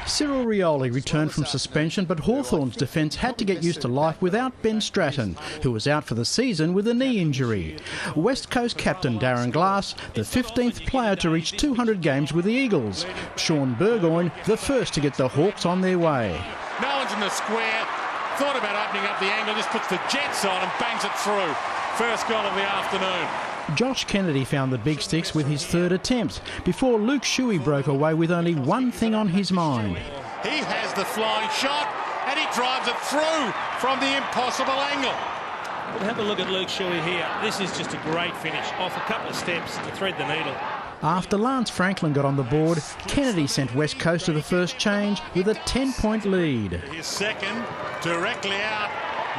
Cyril Rioli returned from suspension, but Hawthorn's defence had to get used to life without Ben Stratton, who was out for the season with a knee injury. West Coast captain Darren Glass, the 15th player to reach 200 games with the Eagles. Sean Burgoyne, the first to get the Hawks on their way. No one's in the square. Thought about opening up the angle, just puts the jets on and bangs it through. First goal of the afternoon. Josh Kennedy found the big sticks with his third attempt before Luke Shuey broke away with only one thing on his mind. He has the flying shot and he drives it through from the impossible angle. But have a look at Luke Shuey here. This is just a great finish. Off a couple of steps to thread the needle. After Lance Franklin got on the board, Kennedy sent West Coast to the first change with a 10-point lead. His second, directly out,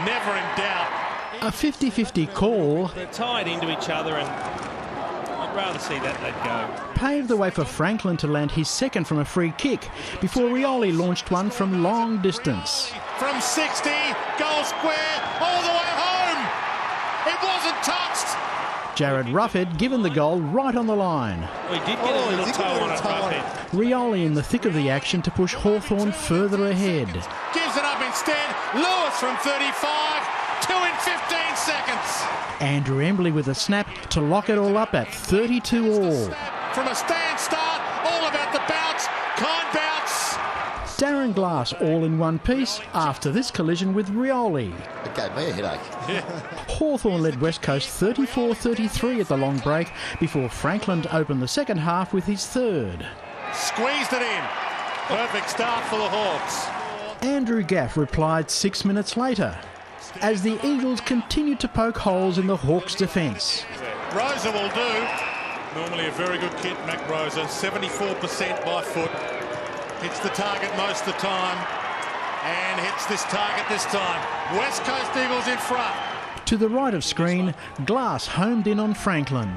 never in doubt. A 50-50 call. They're tied into each other and I'd rather see that let go. Paved the way for Franklin to land his second from a free kick before Rioli launched one from long distance. From 60, goal square, all the way home. It wasn't touched. Jared Ruffhead given the goal right on the line. He did get a little toe on it, Ruffhead. Rioli in the thick of the action to push Hawthorn further ahead. Gives it up instead. Lewis from 35. 2 in 15 seconds. Andrew Embley with a snap to lock it all up at 32 all. From a stand start, all about the bounce, kind bounce. Darren Glass all in one piece after this collision with Rioli. It gave me a headache. Hawthorn led West Coast 34-33 at the long break before Franklin opened the second half with his third. Squeezed it in. Perfect start for the Hawks. Andrew Gaff replied 6 minutes later, as the Eagles continued to poke holes in the Hawks' defence. Rosa will do. Normally a very good kid, Mac Rosa. 74% by foot. Hits the target most of the time. And hits this target this time. West Coast Eagles in front. To the right of screen, Glass homed in on Franklin.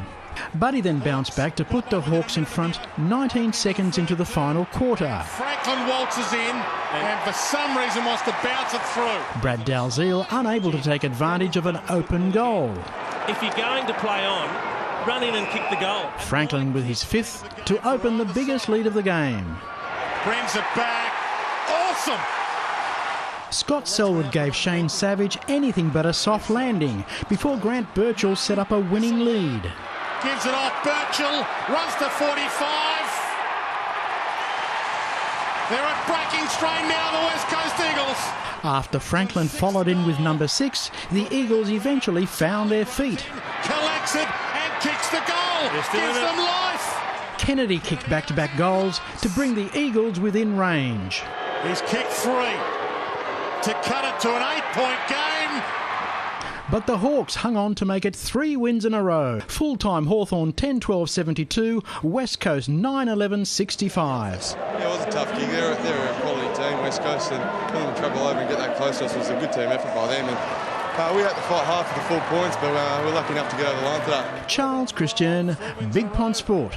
Buddy then bounced back to put the Hawks in front 19 seconds into the final quarter. Franklin waltzes in and for some reason wants to bounce it through. Brad Dalziel unable to take advantage of an open goal. If you're going to play on, run in and kick the goal. Franklin with his fifth to open the biggest lead of the game. Brings it back. Awesome! Scott Selwood gave Shane Savage anything but a soft landing before Grant Birchall set up a winning lead. Gives it off Birchall, runs to 45. They're at breaking strain now, the West Coast Eagles. After Franklin followed in with number 6, the Eagles eventually found their feet. Collects it and kicks the goal. Gives them life. Kennedy kicked back-to-back goals to bring the Eagles within range. He's kicked 3 to cut it to an 8-point game. But the Hawks hung on to make it 3 wins in a row. Full-time Hawthorn 10-12-72, West Coast 9-11-65. Yeah, it was a tough gig. They're a quality team, West Coast, and put them in trouble over and get that close to us was a good team effort by them. And we had to fight hard for the full points, but we're lucky enough to get over the line today. Charles Christian, Big Pond Sport.